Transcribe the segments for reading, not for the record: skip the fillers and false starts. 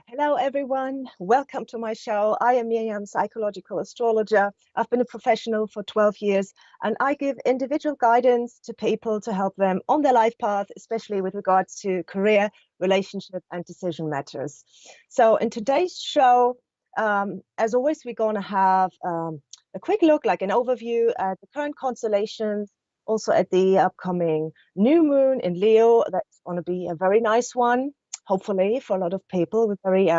Hello, everyone. Welcome to my show. I am Mirjam, psychological astrologer. I've been a professional for 12 years, and I give individual guidance to people to help them on their life path, especially with regards to career, relationship, and decision matters. So in today's show, as always, we're going to have a quick look, like an overview at the current constellations, also at the upcoming new moon in Leo. That's going to be a very nice one, hopefully, for a lot of people with very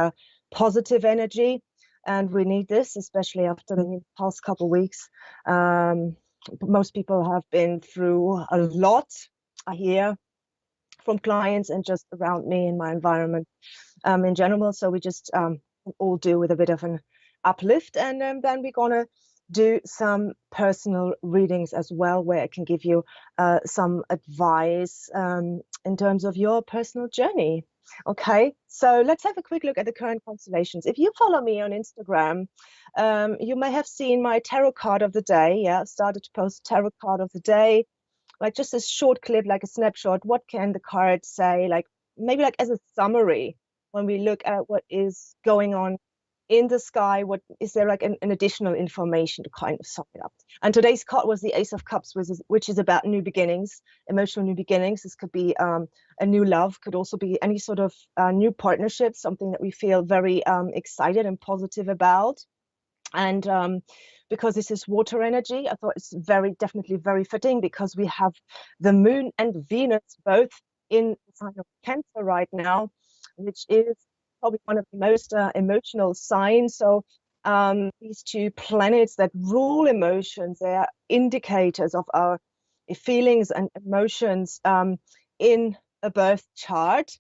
positive energy. And we need this, especially after the past couple of weeks. Most people have been through a lot, I hear from clients and just around me in my environment in general. So we just all do with a bit of an uplift. And then we're going to do some personal readings as well, where I can give you some advice in terms of your personal journey. Okay, so let's have a quick look at the current constellations. If you follow me on Instagram, you may have seen my tarot card of the day. Yeah, I've started to post tarot card of the day, like just a short clip, like a snapshot. What can the card say? Like maybe like as a summary when we look at what is going on in the sky. What is there, like an additional information to kind of sum it up? And today's card was the Ace of Cups, which is about new beginnings, emotional new beginnings. This could be a new love, could also be any sort of new partnership, something that we feel very excited and positive about. And because this is water energy, I thought it's definitely very fitting, because we have the moon and Venus both in the sign of Cancer right now, which is probably one of the most emotional signs. So these two planets that rule emotions, they are indicators of our feelings and emotions in a birth chart.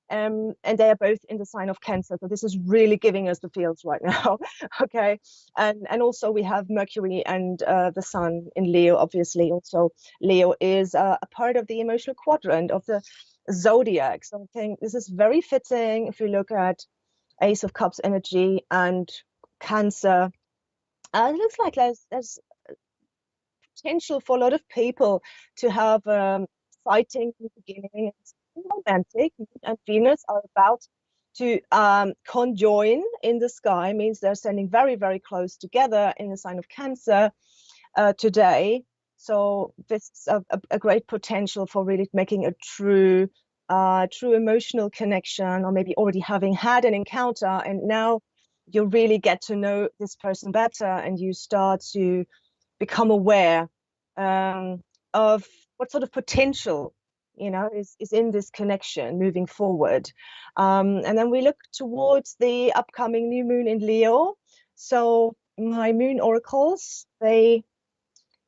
And they are both in the sign of Cancer. So this is really giving us the feels right now. Okay. And also we have Mercury and the Sun in Leo, obviously. Also, Leo is a part of the emotional quadrant of the zodiac. So I think this is very fitting if you look at Ace of Cups energy and Cancer. It looks like there's potential for a lot of people to have exciting beginning, romantic. And Venus are about to conjoin in the sky, means they're standing very, very close together in the sign of Cancer today. So this is a great potential for really making a true emotional connection, or maybe already having had an encounter and now you really get to know this person better, and you start to become aware of what sort of potential is in this connection moving forward. And then we look towards the upcoming new moon in Leo. So my moon oracles, they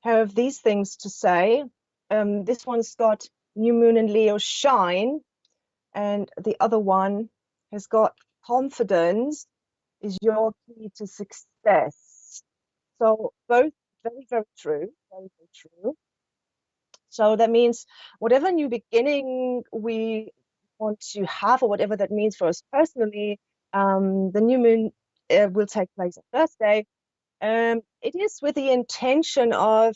have these things to say. This one's got new moon in Leo shine, and the other one has got confidence is your key to success. So both very, very true, very, very true. So that means whatever new beginning we want to have, or whatever that means for us personally, the new moon will take place on Thursday. It is with the intention of,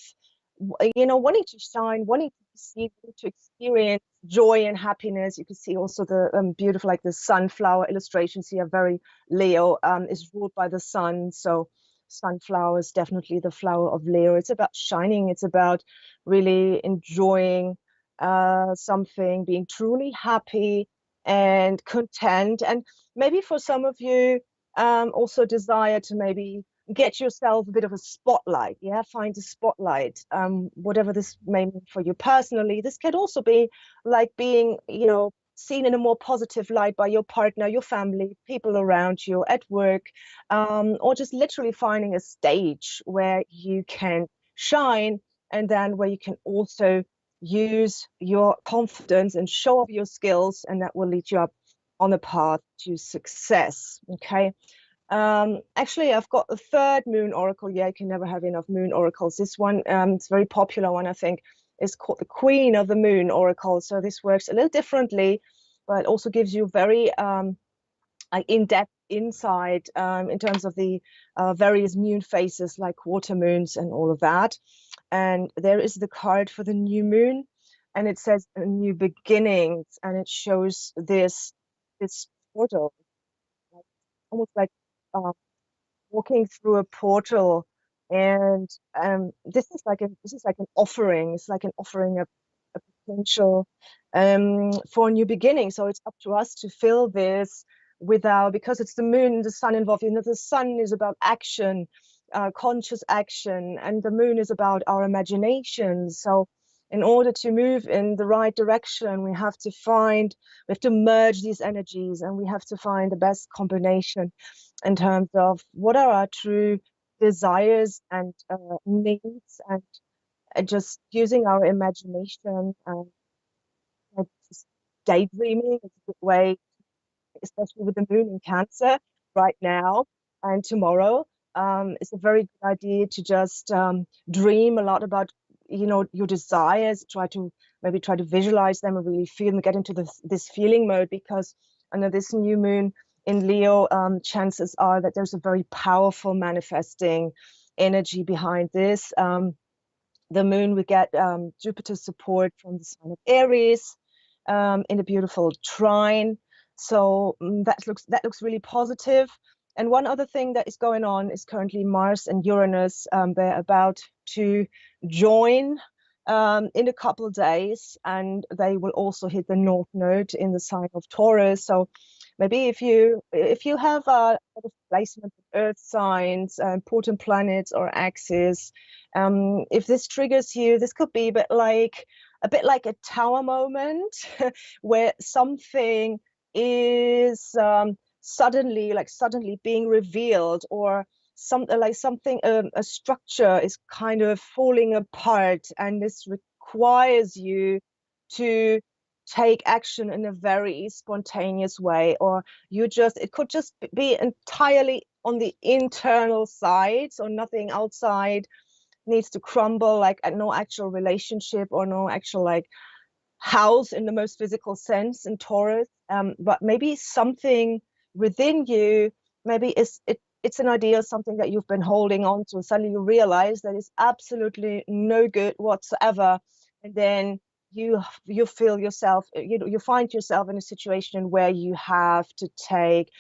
wanting to shine, wanting to see, to experience joy and happiness. You can see also the beautiful, like the sunflower illustrations here, very Leo, is ruled by the sun. So sunflower is definitely the flower of Leo. It's about shining. It's about really enjoying something, being truly happy and content. And maybe for some of you, also desire to maybe get yourself a bit of a spotlight. Yeah, find a spotlight, whatever this may mean for you personally. This could also be like being, seen in a more positive light by your partner, your family, people around you at work, or just literally finding a stage where you can shine, and then where you can also use your confidence and show off your skills, and that will lead you up on the path to success. Okay. Actually, I've got the third moon oracle. Yeah, you can never have enough moon oracles. This one, it's a very popular one, I think, is called the Queen of the Moon oracle. So this works a little differently, but also gives you very in-depth insight in terms of the various moon phases, like quarter moons and all of that. And there is the card for the new moon, and it says new beginnings, and it shows this portal, like almost like walking through a portal, and this is like an offering. It's like an offering of a potential for a new beginning. So it's up to us to fill this with our, because it's the moon and the sun involved. You know, the sun is about action, conscious action, and the moon is about our imagination. So in order to move in the right direction, we have to merge these energies, and we have to find the best combination in terms of what are our true desires and needs, and just using our imagination and just daydreaming is a good way, especially with the moon in Cancer right now and tomorrow. It's a very good idea to just dream a lot about, you know, your desires. Try to visualize them and really feel and get into this feeling mode, because under this new moon in Leo, chances are that there's a very powerful manifesting energy behind this. The moon will get Jupiter's support from the sign of Aries in a beautiful trine. So that looks really positive. And one other thing that is going on is currently Mars and Uranus. They're about to join in a couple of days, and they will also hit the North Node in the sign of Taurus. So maybe if you have a placement of Earth signs, important planets or axes, if this triggers you, this could be a bit like a tower moment where something is suddenly being revealed, or something, a structure is kind of falling apart, and this requires you to take action in a very spontaneous way, or it could just be entirely on the internal side, so nothing outside needs to crumble, like no actual relationship or no actual like house in the most physical sense in Taurus, but maybe something within you, maybe it's an idea, something that you've been holding on to. Suddenly you realize that it's absolutely no good whatsoever, and then you feel yourself, you find yourself in a situation where you have to take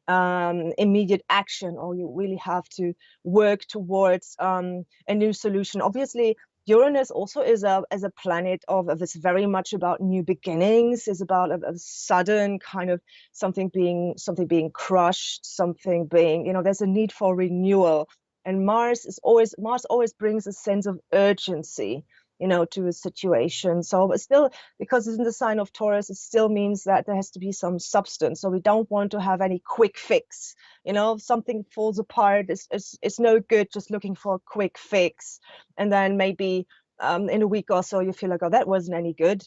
immediate action, or you really have to work towards a new solution. Obviously, Uranus also is a planet of it's very much about new beginnings. Is about a sudden kind of something being crushed, something being, you know, there's a need for renewal. And Mars always brings a sense of urgency, you know, to a situation. So, but still, because it's in the sign of Taurus, it still means that there has to be some substance. So we don't want to have any quick fix. You know, if something falls apart, it's no good just looking for a quick fix, and then maybe in a week or so you feel like, oh, that wasn't any good.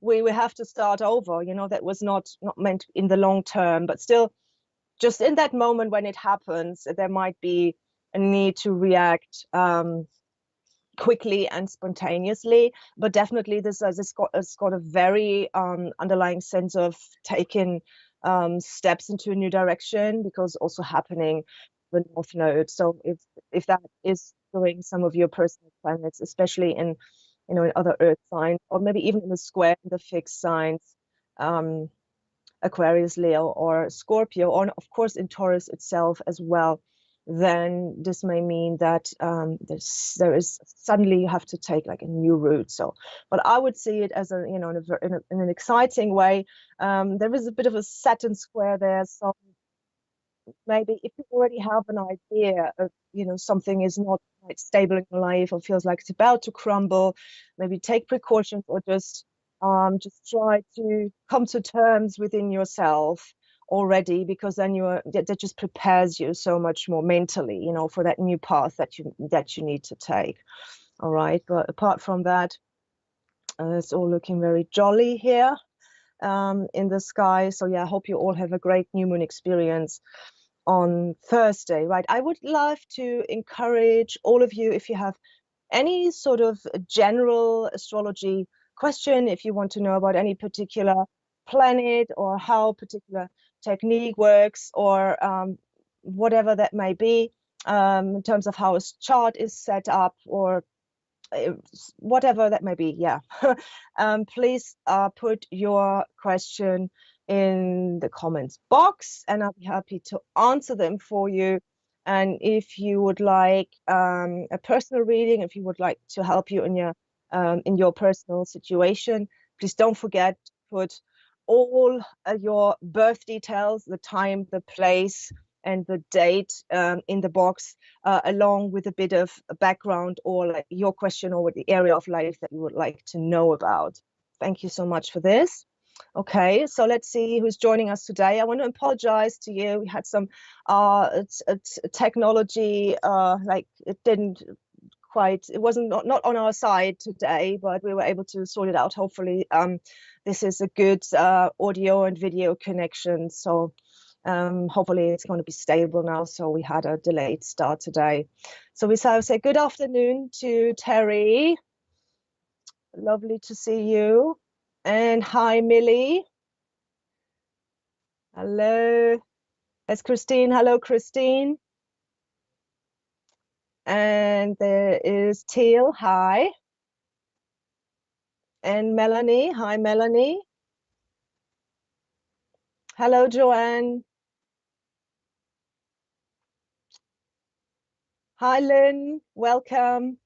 We have to start over. You know, that was not meant in the long term, but still, just in that moment when it happens, there might be a need to react quickly and spontaneously. But definitely this has got a very underlying sense of taking steps into a new direction, because also happening the North Node. So if that is doing some of your personal planets, especially in, you know, in other Earth signs, or maybe even in the square, the fixed signs, Aquarius, Leo, or Scorpio, or of course in Taurus itself as well, then this may mean that there is suddenly you have to take like a new route. So, but I would see it as a, you know, in an exciting way. There is a bit of a Saturn square there, so maybe if you already have an idea of, you know, something is not quite stable in your life or feels like it's about to crumble, maybe take precautions, or just try to come to terms within yourself already, because then that just prepares you so much more mentally, you know, for that new path that you need to take. All right, but apart from that, it's all looking very jolly here in the sky. So yeah, I hope you all have a great new moon experience on Thursday, right? I would love to encourage all of you, if you have any sort of general astrology question, if you want to know about any particular planet or how particular technique works, or whatever that may be, in terms of how a chart is set up, or whatever that may be, yeah. Please put your question in the comments box, and I'll be happy to answer them for you. And if you would like a personal reading, if you would like to help you in your personal situation, please don't forget to put all your birth details, the time, the place, and the date in the box, along with a bit of background or like your question or the area of life that you would like to know about. Thank you so much for this. Okay, so let's see who's joining us today. I want to apologize to you. We had some technology, like it didn't quite, it wasn't not on our side today, but we were able to sort it out. Hopefully, this is a good audio and video connection. So hopefully it's going to be stable now. So we had a delayed start today. So we say good afternoon to Terry. Lovely to see you. And hi, Millie. Hello. That's Christine. Hello, Christine. And there is Teal. Hi. And Melanie. Hi, Melanie. Hello, Joanne. Hi, Lynn. Welcome.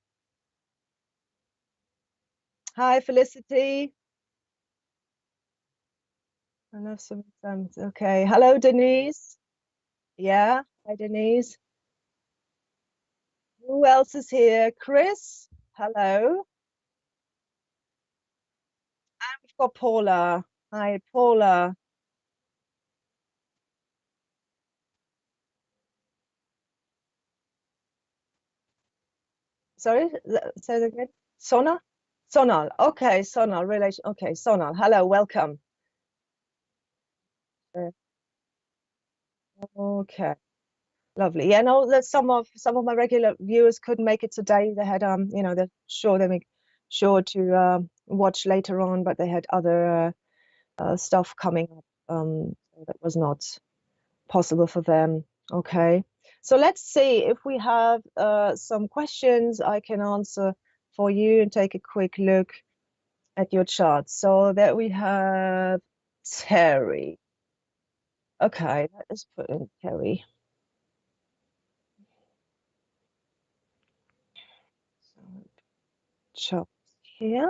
Hi, Felicity. I know some. Okay. Hello, Denise. Yeah. Hi, Denise. Who else is here? Chris. Hello. And we've got Paula. Hi, Paula. Sorry, say that again. Sona? Sonal. Okay, Sonal relation. Okay, Sonal. Hello, welcome. Okay, lovely. Yeah, no, that some of my regular viewers couldn't make it today. They had they're sure they make sure to watch later on, but they had other stuff coming up. So that was not possible for them. Okay, so let's see if we have some questions I can answer for you and take a quick look at your chart. So that we have Terry. Okay, let's put in Terry. So chart here.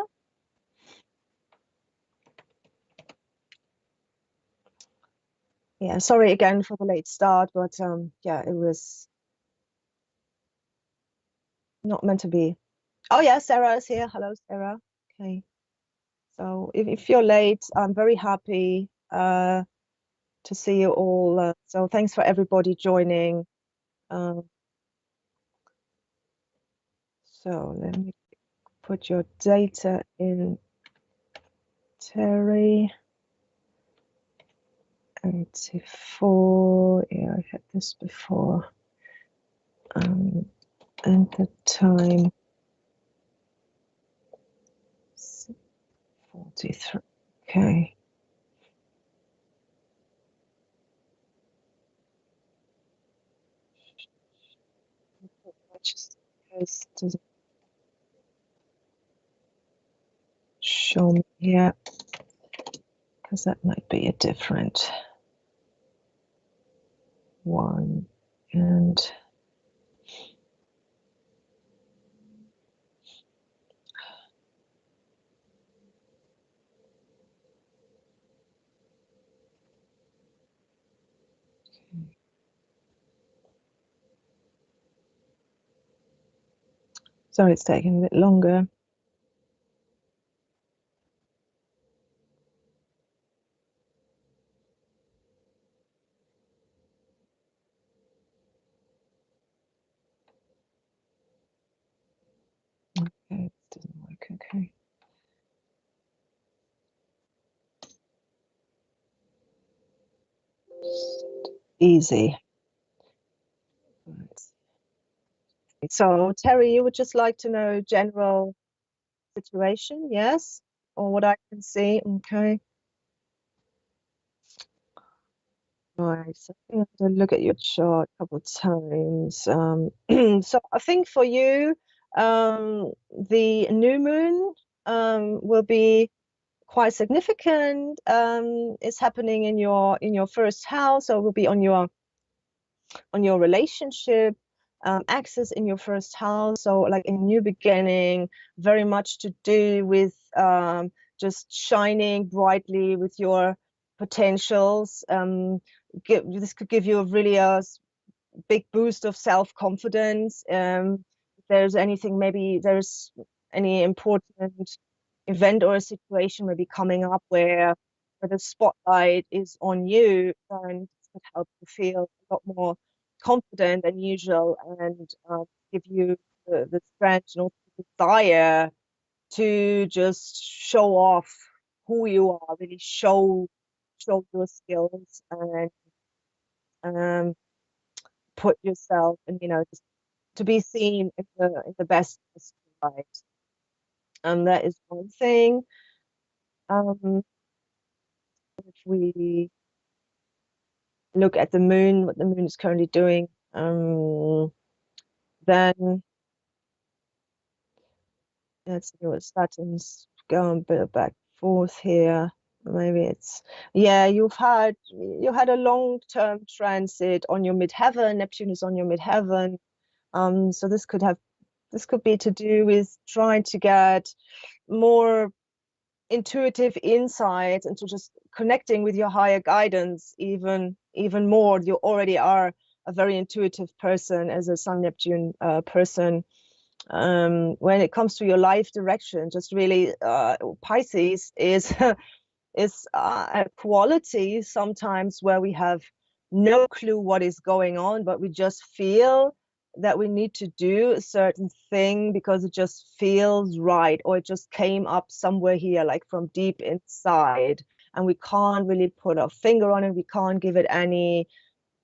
Yeah, sorry again for the late start, but yeah, it was not meant to be. Oh yeah, Sarah is here. Hello, Sarah. Okay. So if you're late, I'm very happy to see you all. So thanks for everybody joining. So let me put your data in, Terry. 84. Yeah, I had this before. And the time 43. Okay. Just does it show me here? Because that might be a different one. And sorry, it's taking a bit longer. Okay, it doesn't work. Okay. Easy. Right. So, Terry, you would just like to know general situation, yes? Or what I can see? Okay. Right. So I think I have to look at your chart a couple of times. So I think for you, the new moon will be quite significant. It's happening in your first house, or will be on your relationship axis in your first house. So like a new beginning, very much to do with just shining brightly with your potentials. This could give you a big boost of self-confidence. If there's anything, maybe there's any important event or a situation maybe coming up where the spotlight is on you, and it could help you feel a lot more confident than usual, and give you the strength and also the desire to just show off who you are, really show your skills, and um, put yourself, and just to be seen in the best light. And that is one thing. Um, if we look at the moon, what the moon is currently doing, then let's see what Saturn's going a bit back and forth here. Maybe it's, yeah, you had a long-term transit on your midheaven. Neptune is on your midheaven. So this could be to do with trying to get more intuitive insights into just connecting with your higher guidance even more. You already are a very intuitive person as a Sun Neptune person. When it comes to your life direction, just really Pisces is is a quality sometimes where we have no clue what is going on, but we just feel that we need to do a certain thing because it just feels right, or it just came up somewhere here, like from deep inside, and we can't really put our finger on it. We can't give it any,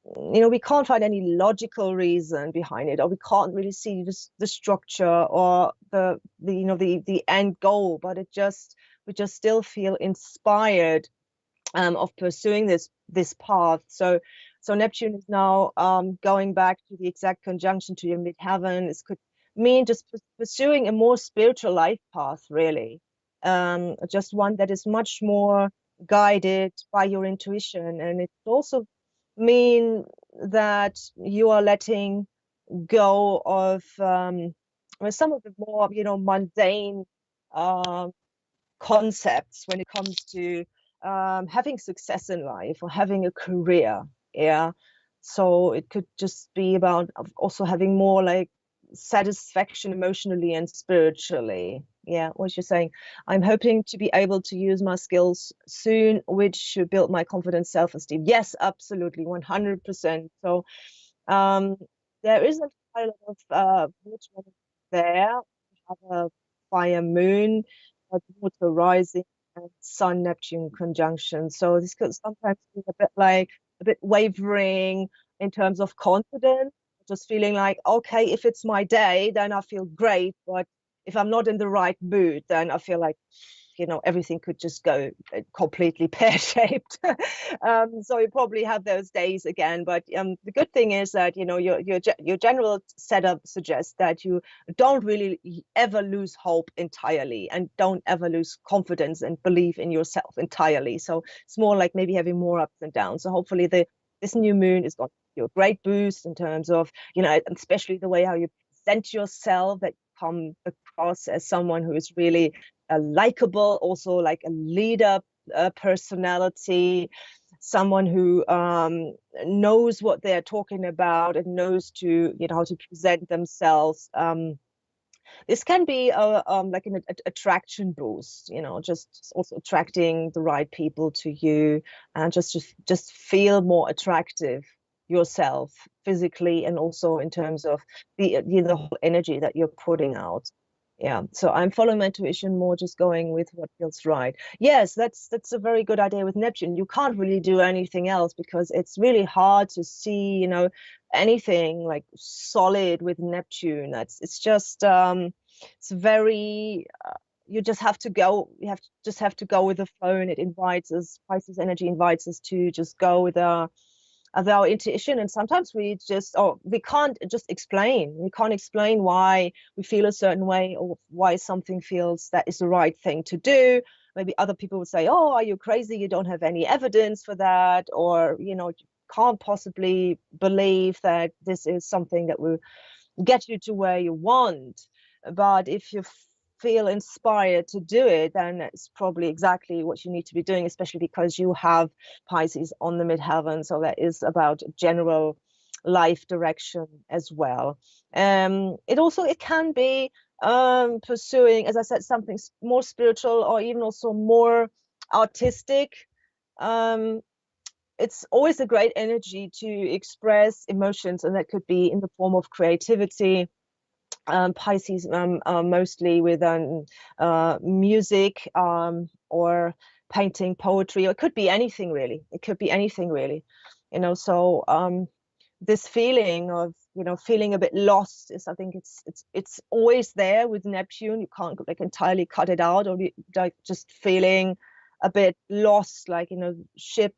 we can't find any logical reason behind it, or we can't really see the structure or the end goal, but we just still feel inspired of pursuing this path. So Neptune is now going back to the exact conjunction to your midheaven. This could mean just pursuing a more spiritual life path, really, just one that is much more guided by your intuition. And it also mean that you are letting go of some of the more mundane concepts when it comes to having success in life or having a career. Yeah, so it could just be about also having more like satisfaction emotionally and spiritually. Yeah, what you're saying, I'm hoping to be able to use my skills soon, which should build my confidence, self-esteem. Yes, absolutely, 100%. So there isn't a lot of water there. We have a fire moon, water rising, and Sun Neptune conjunction. So this could sometimes be a bit wavering in terms of confidence, just feeling like, okay, if it's my day, then I feel great. But if I'm not in the right mood, then I feel like, everything could just go completely pear-shaped. So you probably have those days again. But the good thing is that, your general setup suggests that you don't really ever lose hope entirely, and don't ever lose confidence and belief in yourself entirely. So it's more like maybe having more ups and downs. So hopefully this new moon is going to give you a great boost in terms of, especially the way how you present yourself, that you come across as someone who is really likable, also like a leader personality, someone who knows what they're talking about and knows to how to present themselves. This can be like an attraction boost, just also attracting the right people to you, and just feel more attractive yourself physically, and also in terms of the whole energy that you're putting out. Yeah, so I'm following my intuition more, just going with what feels right. Yes, that's a very good idea with Neptune. You can't really do anything else because it's really hard to see, anything like solid with Neptune. It's just it's very you just have to go. Just have to go with the flow, and it invites us. Pisces energy invites us to just go with our intuition. And sometimes we can't explain why we feel a certain way, or why something feels that is the right thing to do. maybe other people would say, oh, are you crazy? You don't have any evidence for that, or you can't possibly believe that this is something that will get you to where you want. But if you feel inspired to do it, then it's probably exactly what you need to be doing, especially because you have Pisces on the midheaven. So that is about general life direction as well. It can be pursuing, as I said, something more spiritual or even also more artistic. It's always a great energy to express emotions, and that could be in the form of creativity. Pisces mostly with music or painting, poetry, or it could be anything really. It could be anything really, So this feeling of feeling a bit lost is, I think it's always there with Neptune. You can't like entirely cut it out, or like just feeling a bit lost, like ship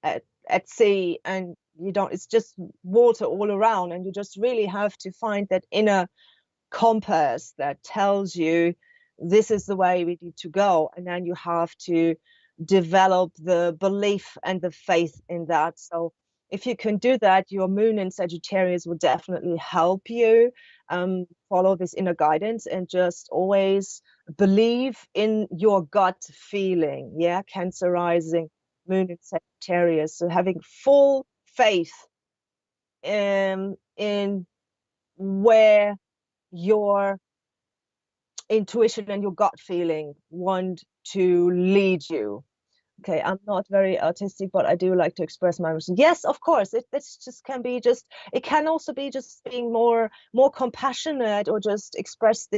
at sea, and it's just water all around, and you just really have to find that inner compass that tells you this is the way we need to go, and then you have to develop the belief and the faith in that. So if you can do that, your moon in Sagittarius will definitely help you follow this inner guidance and just always believe in your gut feeling. Yeah, Cancer rising, moon in Sagittarius, so having full faith in where your intuition and your gut feeling want to lead you. Okay, I'm not very artistic, but I do like to express my emotions. Yes, of course, it's just can be just, it can also be just being more compassionate, or just express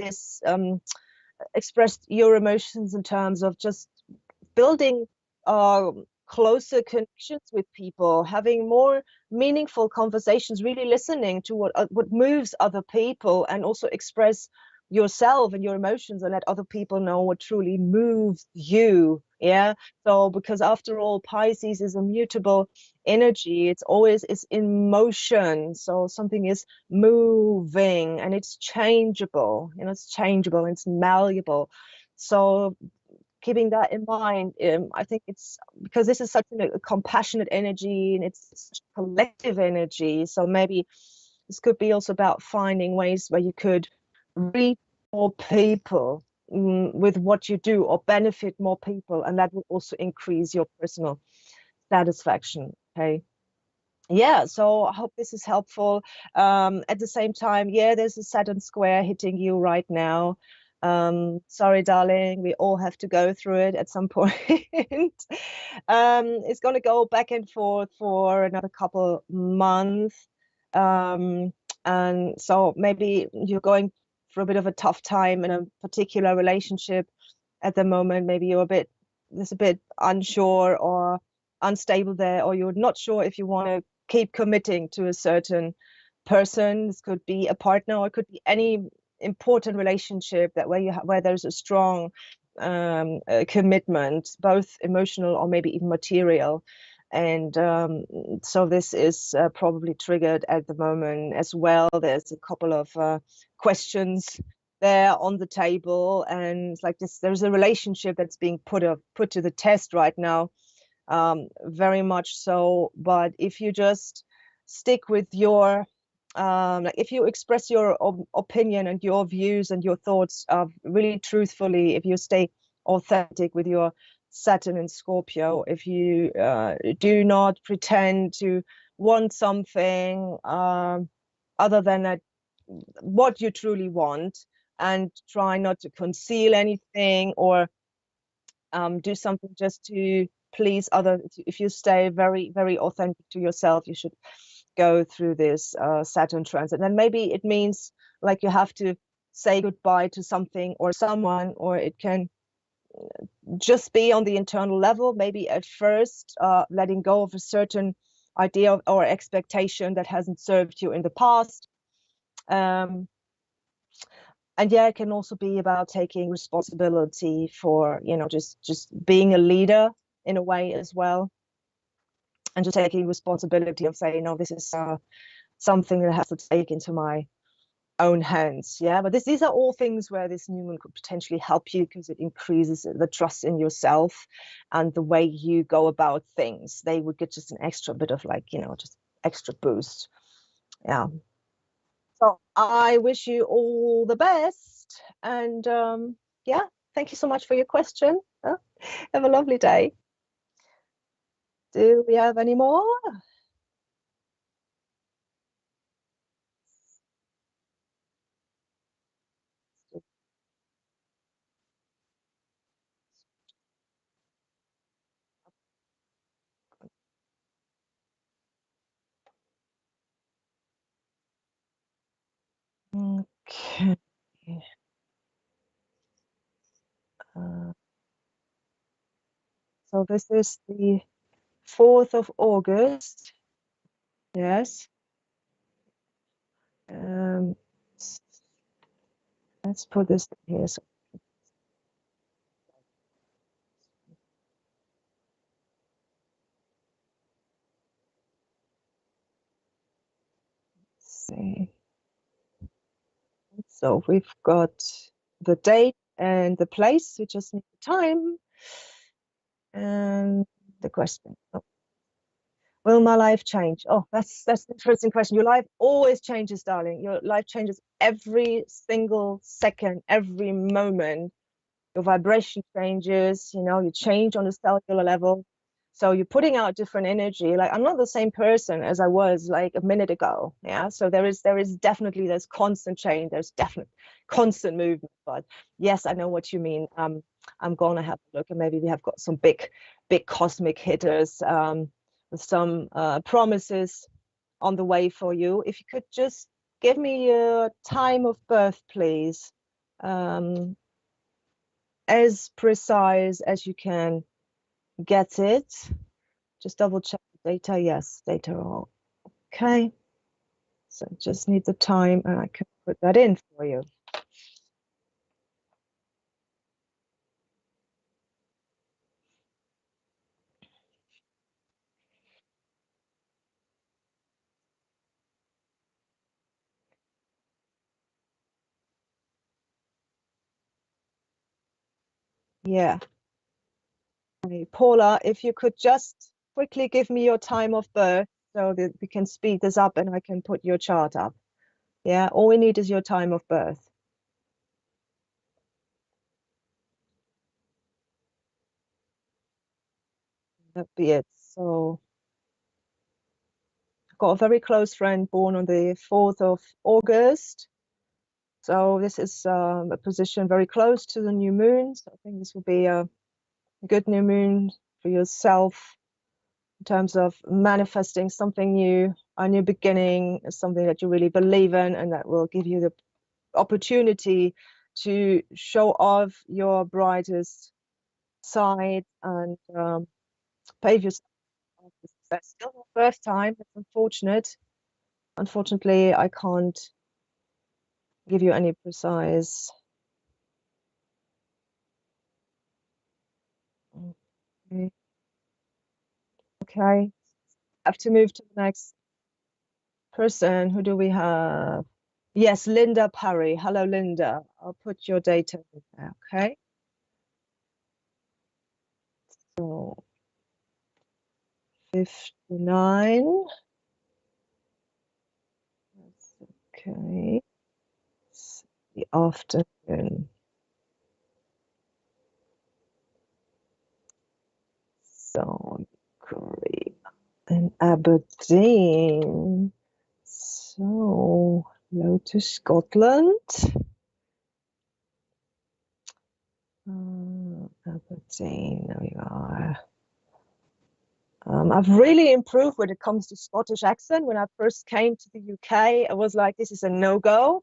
your emotions in terms of just building closer connections with people, having more meaningful conversations, really listening to what moves other people, and also express yourself and your emotions and let other people know what truly moves you. Yeah. So because after all, Pisces is a mutable energy. It's always is in motion. So something is moving and it's changeable. It's changeable, it's malleable. So keeping that in mind, I think it's because this is such a compassionate energy, and it's such a collective energy. So maybe this could be also about finding ways where you could reach more people with what you do, or benefit more people, and that will also increase your personal satisfaction. Okay. Yeah, so I hope this is helpful. At the same time, yeah, there's a Saturn square hitting you right now. Sorry, darling, we all have to go through it at some point. It's going to go back and forth for another couple months. And so maybe you're going for a bit of a tough time in a particular relationship at the moment. Maybe you're a bit unsure or unstable there, or you're not sure if you want to keep committing to a certain person. This could be a partner, or it could be any important relationship that where there's a strong commitment, both emotional or maybe even material. And so this is probably triggered at the moment as well. There's a couple of questions there on the table, and it's like this, there's a relationship that's being put to the test right now, very much so. But if you just stick with your like if you express your opinion and your views and your thoughts really truthfully, if you stay authentic with your Saturn and Scorpio, if you do not pretend to want something other than what you truly want, and try not to conceal anything, or do something just to please others. If you stay very, very authentic to yourself, you should go through this Saturn transit. And maybe it means like you have to say goodbye to something or someone, or it can just be on the internal level. Maybe at first letting go of a certain idea or expectation that hasn't served you in the past. And yeah, it can also be about taking responsibility for, just being a leader in a way as well. And just taking responsibility of saying, no, this is something that I have to take into my own hands. Yeah, but these are all things where this new moon could potentially help you, because it increases the trust in yourself and the way you go about things. They would get just an extra bit of, like, just extra boost. Yeah. So I wish you all the best, and yeah, thank you so much for your question. Have a lovely day. Do we have any more? Okay. Uh, so this is the 4th of August. Yes. Um, let's put this here. So, let's see. So we've got the date and the place. We just need the time and the question. Oh, will my life change? Oh, that's an interesting question. Your life always changes, darling. Your life changes every single second, every moment. Your vibration changes, you change on a cellular level. So you're putting out different energy. Like, I'm not the same person as I was like a minute ago. Yeah. So there's definitely, there's constant change. There's definite constant movement. But yes, I know what you mean. I'm gonna have a look, and maybe we have got some big cosmic hitters with some promises on the way for you. If you could just give me your time of birth, please. As precise as you can get it. Just double check the data. Yes, data are all okay. So just need the time, and I can put that in for you. Yeah. Okay, Paula, if you could just quickly give me your time of birth so that we can speed this up and I can put your chart up. Yeah, all we need is your time of birth. That'd be it. So I've got a very close friend born on the 4th of August. So this is a position very close to the new moon. So I think this will be a good new moon for yourself in terms of manifesting something new, a new beginning, something that you really believe in, and that will give you the opportunity to show off your brightest side and pave yourself for success. Still not first time. It's unfortunate. Unfortunately, I can't give you any precise. Okay. Okay. Have to move to the next person. Who do we have? Yes, Linda Parry. Hello, Linda. I'll put your data in there, okay? So 59. That's okay. It's the afternoon. So great. In Aberdeen. So hello to Scotland. Aberdeen, there we are. I've really improved when it comes to Scottish accent. When I first came to the UK, I was like, this is a no-go.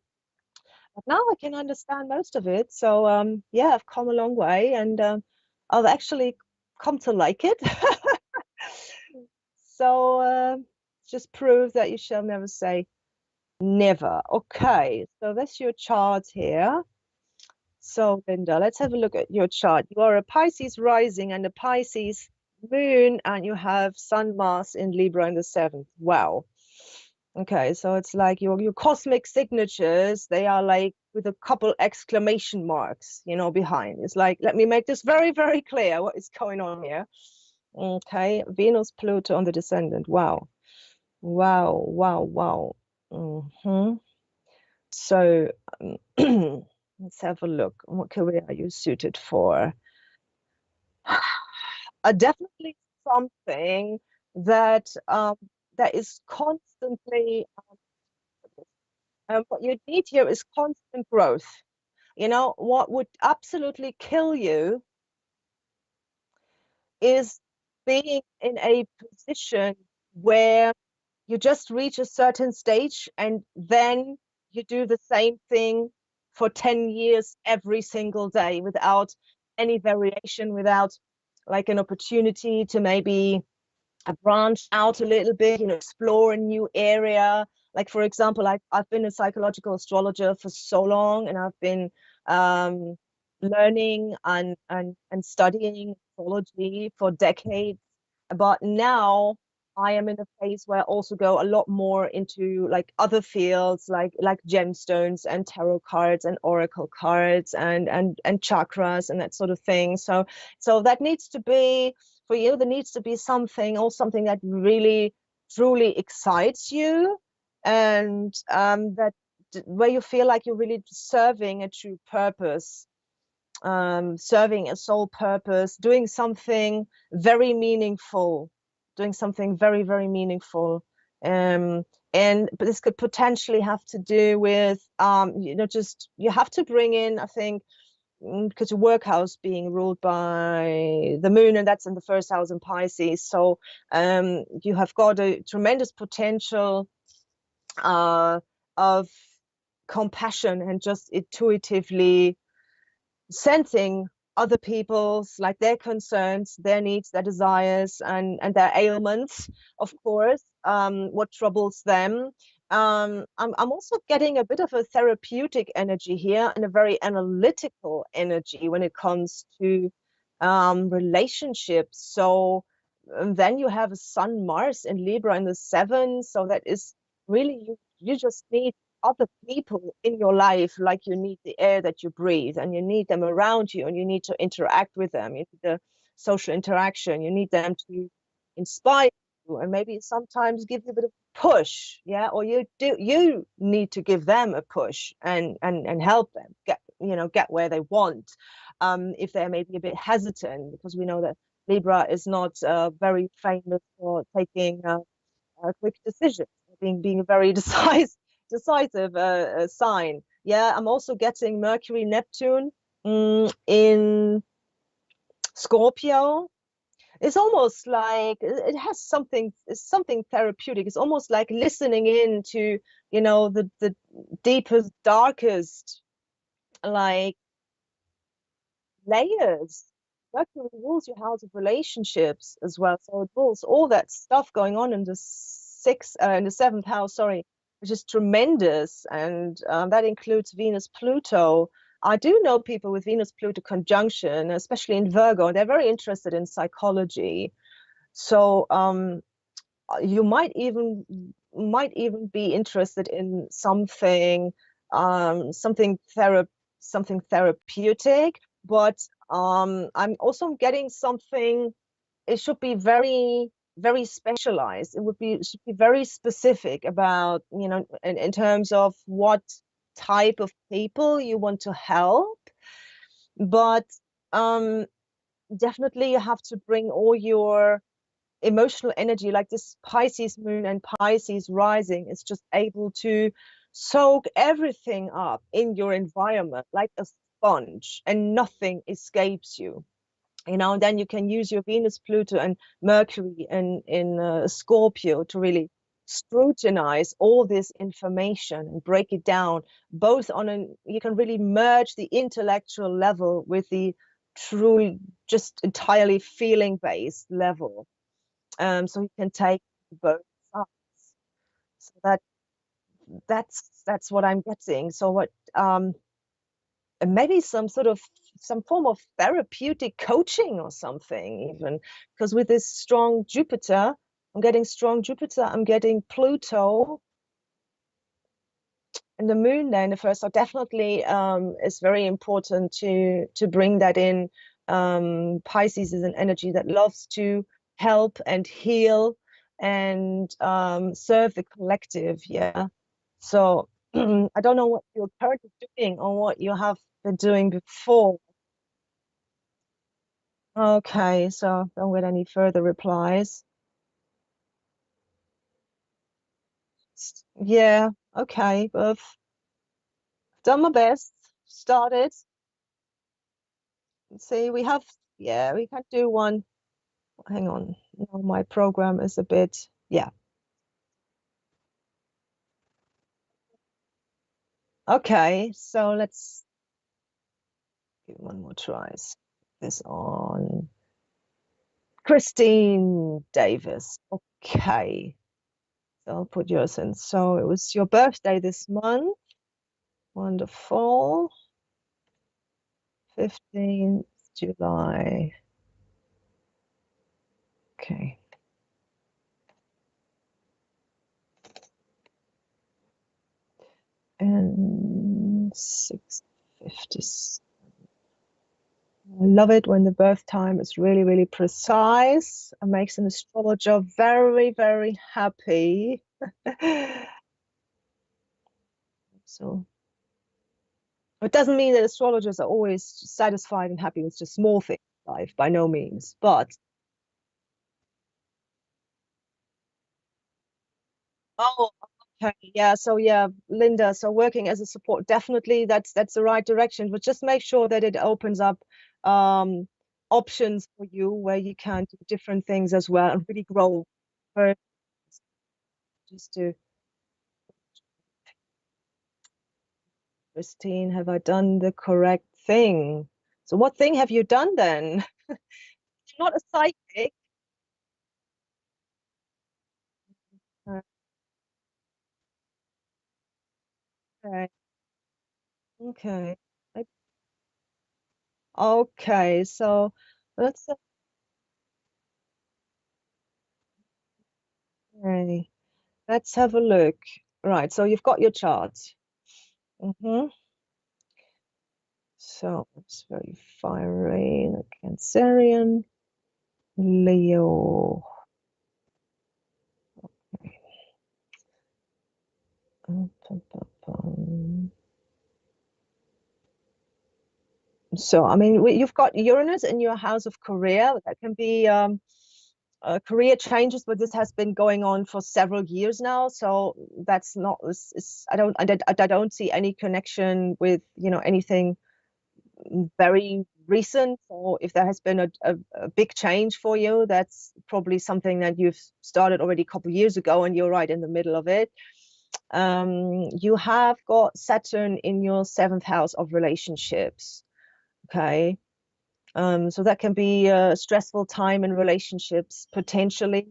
But now I can understand most of it. So yeah, I've come a long way, and I've actually come to like it. So just prove that you shall never say never. Okay, so that's your chart here. So Linda, let's have a look at your chart. You are a Pisces rising and a Pisces moon, and you have Sun, Mars in Libra in the 7th. Wow. Okay, so it's like your cosmic signatures, they are like with a couple exclamation marks, behind. It's like, let me make this very, very clear what is going on here. Okay, Venus, Pluto on the descendant. Wow. Wow, wow, wow. So let's have a look. What career are you suited for? Definitely something that that is constantly what you need here is constant growth. What would absolutely kill you is being in a position where you just reach a certain stage and then you do the same thing for 10 years every single day without any variation, without like an opportunity to maybe branch out a little bit, explore a new area. Like, for example, I've been a psychological astrologer for so long, and I've been um, learning and studying astrology for decades. But now I am in a phase where I also go a lot more into like other fields, like gemstones and tarot cards and oracle cards and chakras and that sort of thing. So that needs to be for you. There needs to be something that really truly excites you, and that where you feel like you're really serving a true purpose, serving a soul purpose, doing something very meaningful, doing something very, very meaningful. Um, but this could potentially have to do with, just you have to bring in, I think, because your work house being ruled by the moon, and that's in the first house in Pisces. So you have got a tremendous potential of compassion and just intuitively sensing other people's, like, their concerns, their needs, their desires, and their ailments, of course, what troubles them. I'm also getting a bit of a therapeutic energy here and a very analytical energy when it comes to relationships. So then you have a Sun Mars in Libra in the seven. So that is really, you just need other people in your life, like you need the air that you breathe, and you need them around you, and you need to interact with them. You need the social interaction. You need them to inspire you, and maybe sometimes give you a bit of a push, yeah. Or you need to give them a push and help them get where they want. If they're maybe a bit hesitant, because we know that Libra is not very famous for taking quick decisions, being a very decisive sign. Yeah, I'm also getting Mercury, Neptune in Scorpio. It's almost like it has something therapeutic. It's almost like listening in to, the deepest, darkest, like, layers. Mercury rules your house of relationships as well. So it rules all that stuff going on in the seventh house, sorry, which is tremendous. And that includes Venus, Pluto. I do know people with Venus, Pluto conjunction, especially in Virgo. They're very interested in psychology. So you might even be interested in something therapeutic, but I'm also getting something. It should be very, very specialized. It should be very specific about, in terms of what type of people you want to help. But um definitely you have to bring all your emotional energy, like this Pisces moon and Pisces rising is just able to soak everything up in your environment like a sponge, and nothing escapes you. And then you can use your Venus, Pluto, and Mercury in Scorpio to really scrutinize all this information and break it down, both you can really merge the intellectual level with the truly just entirely feeling based level. So you can take both sides. So that's what I'm getting. So what and maybe some form of therapeutic coaching or something, even, because with this strong Jupiter, I'm getting strong Jupiter, I'm getting Pluto And the moon then the first, so definitely is very important to bring that in. Pisces is an energy that loves to help and heal and serve the collective. Yeah. So I don't know what you're currently doing or what you have been doing before. Okay, so don't get any further replies. Yeah, okay, I've done my best. Started. See, we have, yeah, we can do one. Hang on. No, my program is a bit, yeah. Okay, so let's give one more try. This on Christine Davis. Okay, so I'll put yours in. So it was your birthday this month. Wonderful. 15th July. Okay. And 6:50. I love it when the birth time is really, really precise. It makes an astrologer very, very happy. So it doesn't mean that astrologers are always satisfied and happy with just small things in life, by no means. But oh, okay, yeah. So yeah, Linda. So working as a support, definitely that's the right direction. But just make sure that it opens up um options for you where you can do different things as well and really grow. First, just to Christine, have I done the correct thing? So what thing have you done then? Not a psychic. Okay. Okay. Okay. So let's okay. Let's have a look. Right. So you've got your chart. Mm-hmm. So it's very fiery. The Cancerian, Leo. Okay. So, I mean, you've got Uranus in your house of career. That can be career changes, but this has been going on for several years now. So that's not. I don't see any connection with anything very recent. Or if there has been a big change for you, that's probably something that you've started already a couple of years ago, and you're right in the middle of it. You have got Saturn in your seventh house of relationships. Okay. So that can be a stressful time in relationships potentially,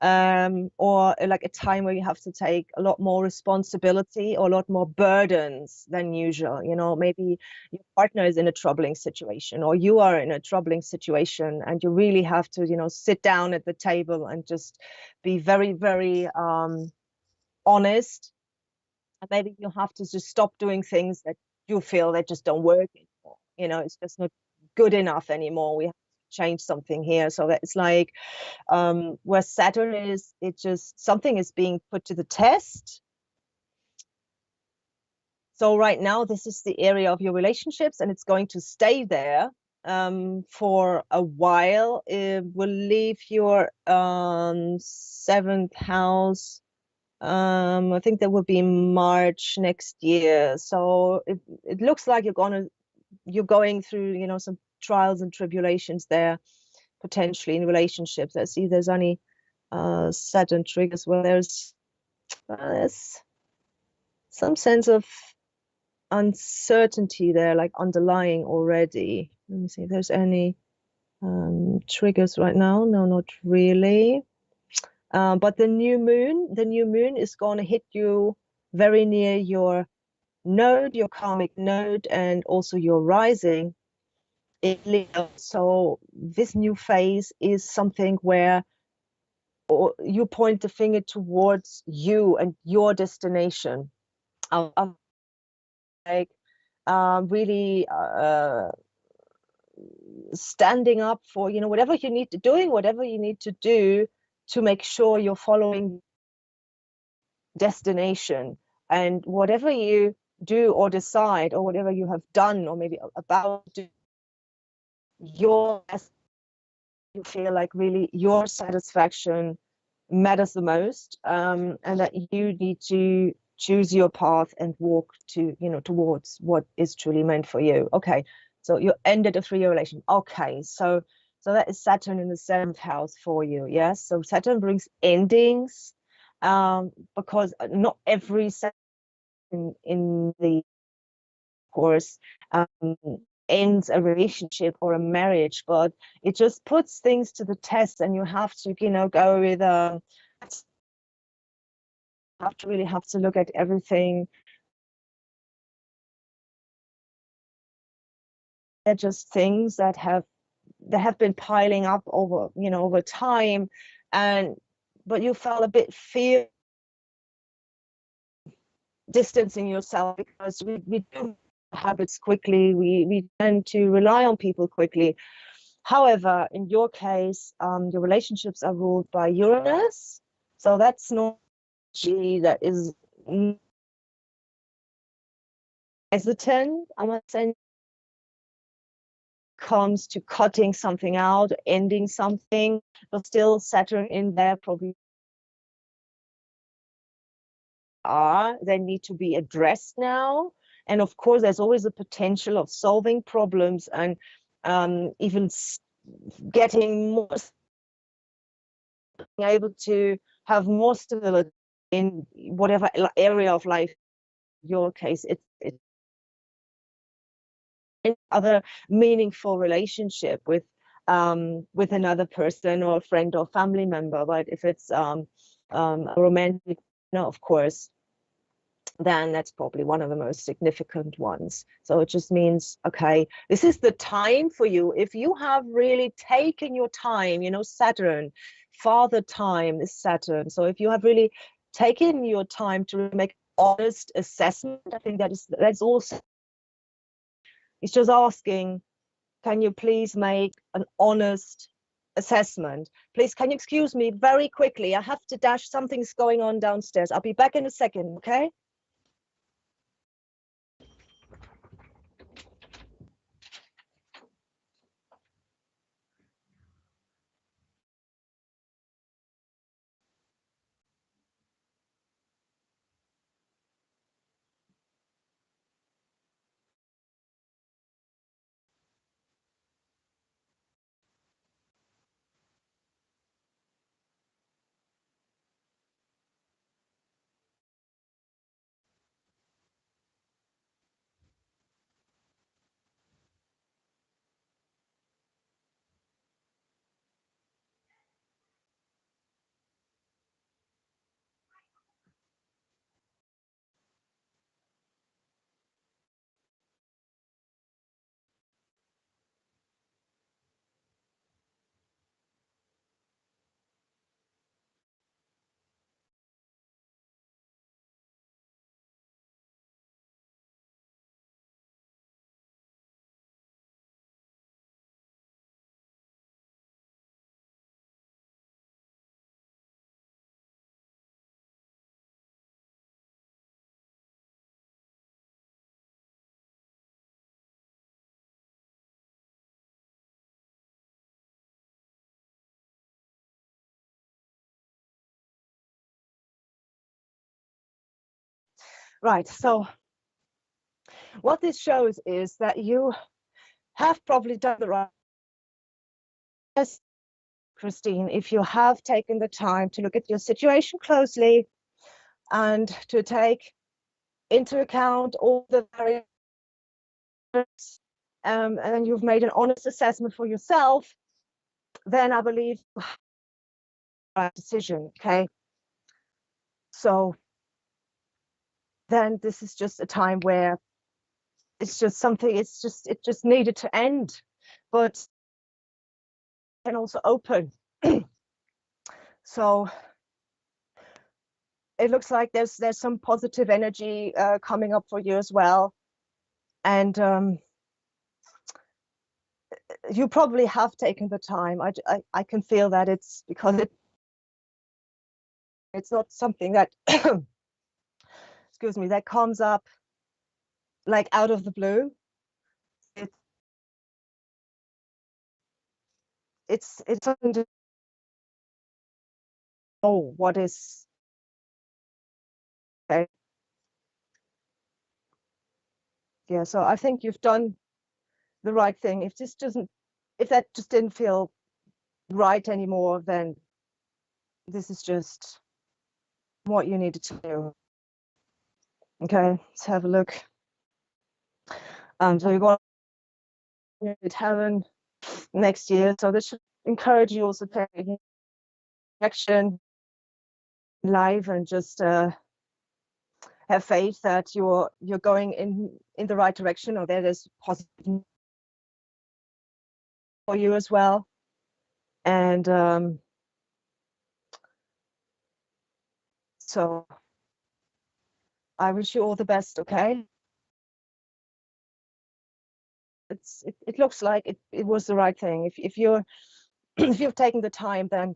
or like a time where you have to take a lot more responsibility or a lot more burdens than usual. Maybe your partner is in a troubling situation, or you are in a troubling situation, and you really have to, sit down at the table and just be very, very honest. And maybe you have to just stop doing things that you feel that just don't work anymore. It's just not good enough anymore. We have to change something here. So that it's like where Saturn is, it just something is being put to the test. So right now, this is the area of your relationships, and it's going to stay there for a while. It will leave your seventh house. I think that will be March next year. So it looks like you're going through, some trials and tribulations there, potentially in relationships. I see there's only Saturn triggers where there's some sense of uncertainty there, like underlying already. Let me see if there's any triggers right now. No, not really. But the new moon is going to hit you very near your node, your karmic node, and also your rising in Leo. So this new phase is something where you point the finger towards you and your destination. like really standing up for, you know, whatever you need to doing, whatever you need to do to make sure you're following destination, and whatever you do or decide or whatever you have done or maybe about to do, your, you feel like really your satisfaction matters the most, and that you need to choose your path and walk to, you know, towards what is truly meant for you. Okay, so you ended a 3-year relation. Okay, so that is Saturn in the 7th house for you. Yes, so Saturn brings endings, because not every Saturn in the course um, ends a relationship or a marriage, but it just puts things to the test, and you have to, you know, go with have to really have to look at everything. They're just things that have been piling up over, you know, over time, and but you felt a bit fear distancing yourself, because we do habits quickly, we tend to rely on people quickly. However, in your case, your relationships are ruled by Uranus, so that's not that is hesitant, I must say, comes to cutting something out, ending something, but still Saturn in there probably they need to be addressed now. And of course, there's always a potential of solving problems and even getting more, able to have more stability in whatever area of life. In your case, it's other meaningful relationship with another person or a friend or family member. But if it's a romantic, no, of course, then that's probably one of the most significant ones. So it just means, okay, this is the time for you. If you have really taken your time, you know, Saturn, father time is Saturn. So if you have really taken your time to make honest assessment, I think that's also, it's just asking, can you please make an honest assessment? Please, can you excuse me very quickly? I have to dash. Something's going on downstairs. I'll be back in a second, okay? Right. So what this shows is that you have probably done the right. Yes, Christine, if you have taken the time to look at your situation closely and to take into account all the variables, and you've made an honest assessment for yourself, then I believe you have the right decision. Okay. So then this is just a time where it's just something, it just needed to end, but can also open. So it looks like there's some positive energy coming up for you as well. And you probably have taken the time. I can feel that it's because it's not something that excuse me, that comes up like out of the blue. It's something to know what is okay. Yeah, so I think you've done the right thing. If that just didn't feel right anymore, then this is just what you needed to do. Okay, let's have a look. So you're going to heaven next year, so this should encourage you also to take action in life and just have faith that you're going in the right direction, or there's positive for you as well. And so I wish you all the best. Okay, it looks like it was the right thing. If you're if you've taken the time, then,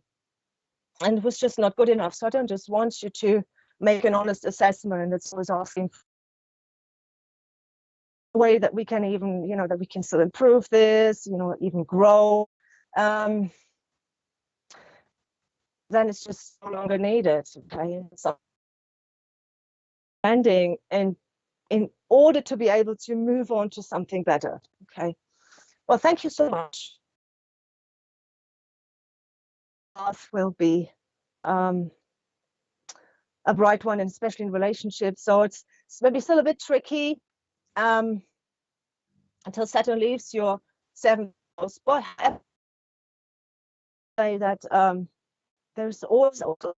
and it was just not good enough. So I don't just want you to make an honest assessment. It's always asking a way that we can even, that we can still improve this, even grow. Then it's just no longer needed. Okay, so ending, and in order to be able to move on to something better. Okay, well, thank you so much. Path will be a bright one, and especially in relationships. So it's maybe still a bit tricky until Saturn leaves your 7th house. But I say that there's always also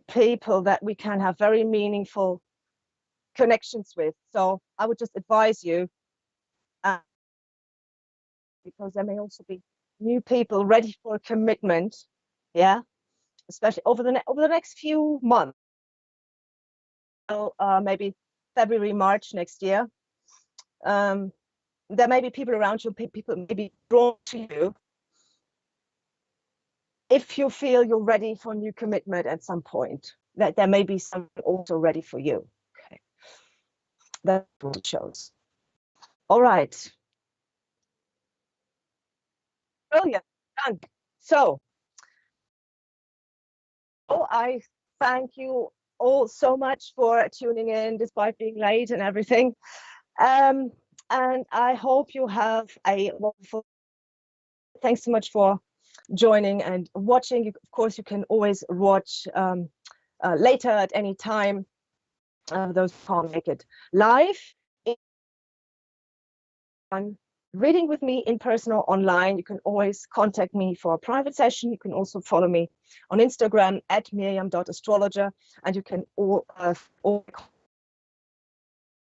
people that we can have very meaningful connections with. So I would just advise you, because there may also be new people ready for a commitment. Yeah, especially over the next few months. So maybe February, March next year. There may be people around you, people may be drawn to you if you feel you're ready for new commitment at some point. That there may be someone also ready for you. Okay, that's what it shows. All right, brilliant, done. So I thank you all so much for tuning in despite being late and everything. And I hope you have a wonderful. Thanks so much for joining and watching. Of course, you can always watch later at any time. Those who can't make it live. Reading with me in person or online, you can always contact me for a private session. You can also follow me on Instagram at mirjam.astrologer, and you can all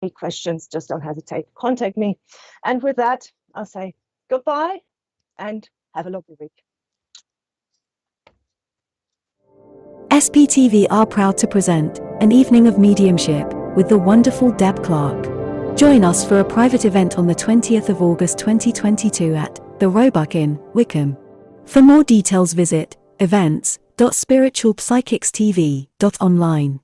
any questions, just don't hesitate to contact me. And with that, I'll say goodbye and have a lovely week. SPTV are proud to present an evening of mediumship with the wonderful Deb Clark. Join us for a private event on the 20th of August 2022 at the Roebuck Inn, Wickham. For more details visit events.spiritualpsychicstv.online.